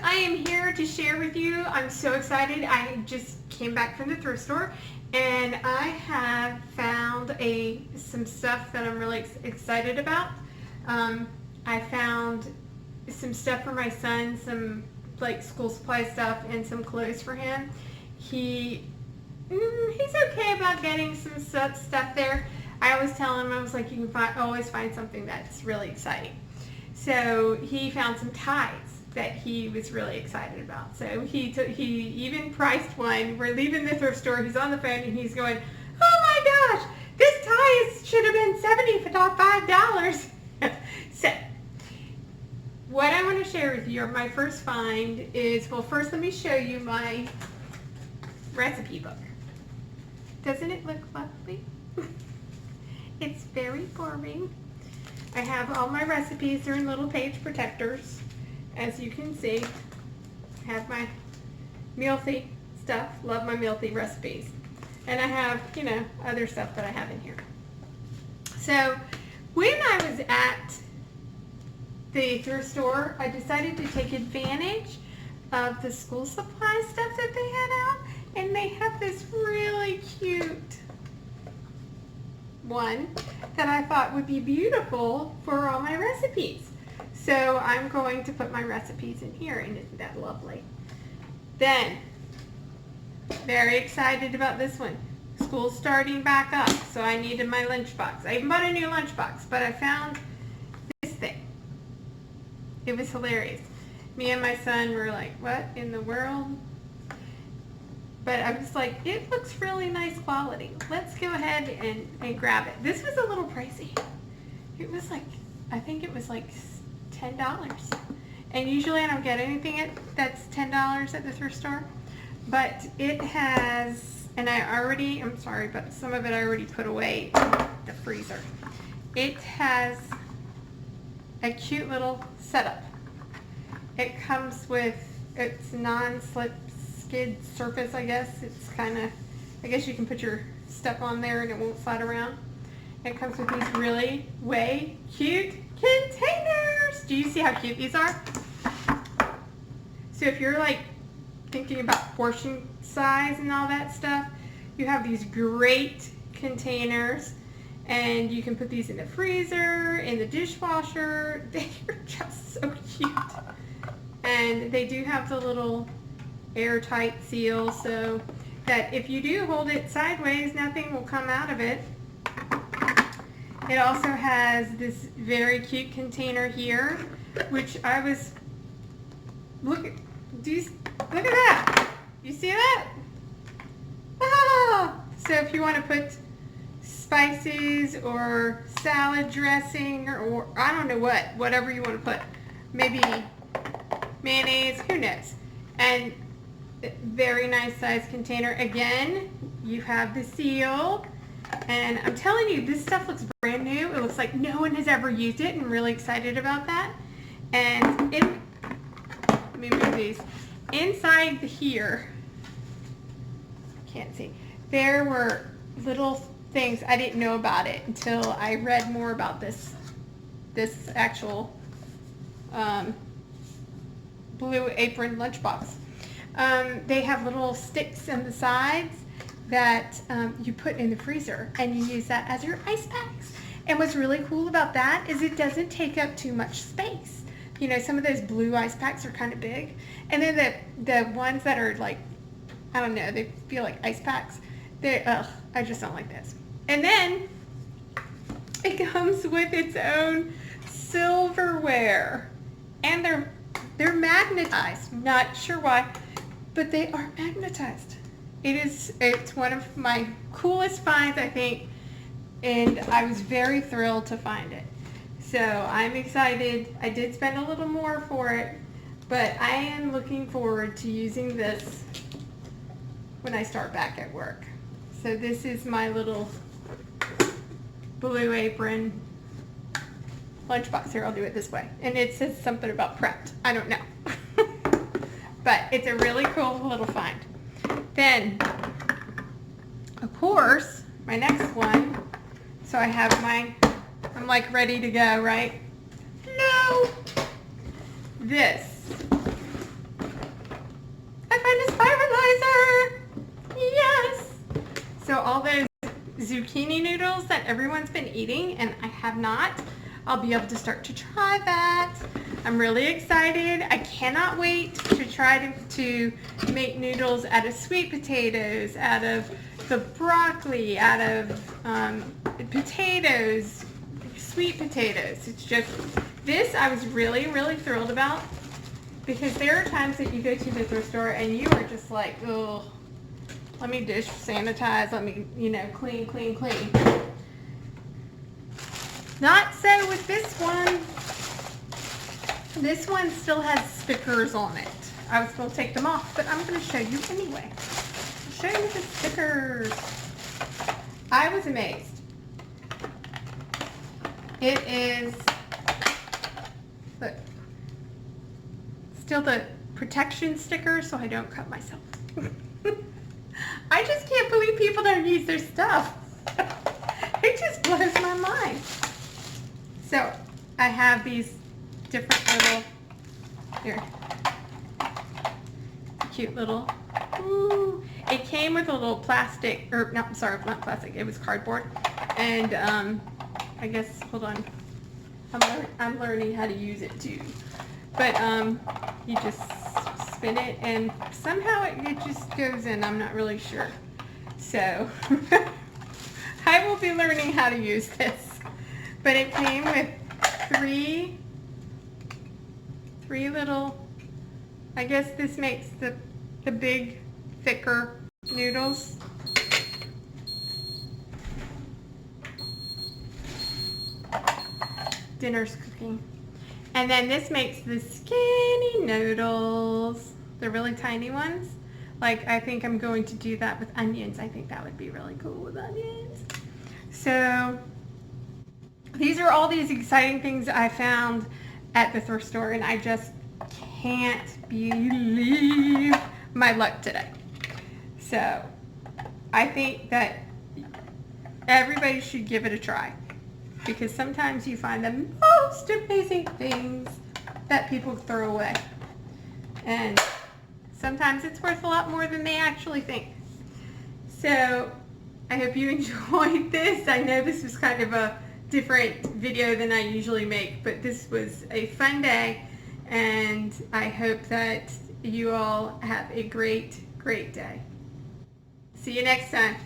I am here to share with you. I'm so excited. I just came back from the thrift store and I have found some stuff that I'm really excited about. I found some stuff for my son, some like school supply stuff and some clothes for him. He's okay about getting some stuff there. I always tell him, I was like, you can always find something that's really exciting. So he found some ties that he was really excited about. So he even priced one. We're leaving the thrift store. He's on the phone and he's going, "Oh my gosh, this tie should have been $75." So what I want to share with you, my first find is, well, first let me show you my recipe book. Doesn't it look lovely? It's very boring. I have all my recipes. They're in little page protectors. As you can see, I have my Mealthy stuff. Love my Mealthy recipes. And I have, other stuff that I have in here. So when I was at the thrift store, I decided to take advantage of the school supply stuff that they had out. And they have this really cute one that I thought would be beautiful for all my recipes. So I'm going to put my recipes in here, and isn't that lovely? Then, very excited about this one. School's starting back up, so I needed my lunchbox. I even bought a new lunchbox, but I found this thing. It was hilarious. Me and my son were like, what in the world? But I was like, it looks really nice quality. Let's go ahead and grab it. This was a little pricey. It was like, I think it was like $10. And usually I don't get anything that's $10 at the thrift store. But it has, and I'm sorry, but some of it I already put away in the freezer. It has a cute little setup. It comes with, it's non-slip skid surface, I guess. It's kind of, I guess you can put your stuff on there and it won't slide around. It comes with these really way cute containers. Do you see how cute these are? So if you're like thinking about portion size and all that stuff, you have these great containers and you can put these in the freezer, in the dishwasher. They're just so cute. And they do have the little airtight seal so that if you do hold it sideways, nothing will come out of it. It also has this very cute container here, which I was, look at that. You see that? Ah! So if you want to put spices or salad dressing or I don't know whatever you want to put, maybe mayonnaise, who knows. And very nice size container. Again, you have the seal. And I'm telling you, this stuff looks brand new. It looks like no one has ever used it, and I'm really excited about that. And let me move these. Inside here, can't see, there were little things. I didn't know about it until I read more about this actual Blue Apron lunchbox. They have little sticks on the sides that you put in the freezer and you use that as your ice packs. And what's really cool about that is it doesn't take up too much space. You know, some of those blue ice packs are kind of big. And then the ones that are like, I don't know, they feel like ice packs. I just don't like this. And then it comes with its own silverware. And they're magnetized. Not sure why, but they are magnetized. It's one of my coolest finds, I think, and I was very thrilled to find it. So I'm excited. I did spend a little more for it, but I am looking forward to using this when I start back at work. So this is my little Blue Apron lunchbox. Here, I'll do it this way. And it says something about prepped. I don't know. But it's a really cool little find. Then, of course, my next one, so I have I'm like ready to go, right? No! This So all those zucchini noodles that everyone's been eating and I have not, I'll be able to start to try that. I'm really excited. I cannot wait to try to make noodles out of sweet potatoes, out of the broccoli, out of potatoes, sweet potatoes. It's just, this I was really, really thrilled about, because there are times that you go to the thrift store and you are just like, oh, let me dish sanitize, let me, clean, clean, clean. Not so with this one. This one still has stickers on it. I was going to take them off, but I'm going to show you anyway. I'll show you the stickers. I was amazed. It is, look, still the protection sticker so I don't cut myself. I just can't believe people don't use their stuff. It just blows my mind. So I have these different little, here, cute little, ooh. It came with a little plastic, or no, sorry, not plastic, it was cardboard. And I guess, hold on, I'm learning how to use it too. But you just spin it and somehow it just goes in, I'm not really sure. So I will be learning how to use this. But it came with three little, I guess this makes the big, thicker noodles. Dinner's cooking. And then this makes the skinny noodles. They're really tiny ones. Like, I think I'm going to do that with onions. I think that would be really cool with onions. So these are all these exciting things I found at the thrift store, and I just can't believe my luck today. So I think that everybody should give it a try, because sometimes you find the most amazing things that people throw away. And sometimes it's worth a lot more than they actually think. So I hope you enjoyed this. I know this was kind of a different video than I usually make, but this was a fun day, and I hope that you all have a great, great day. See you next time.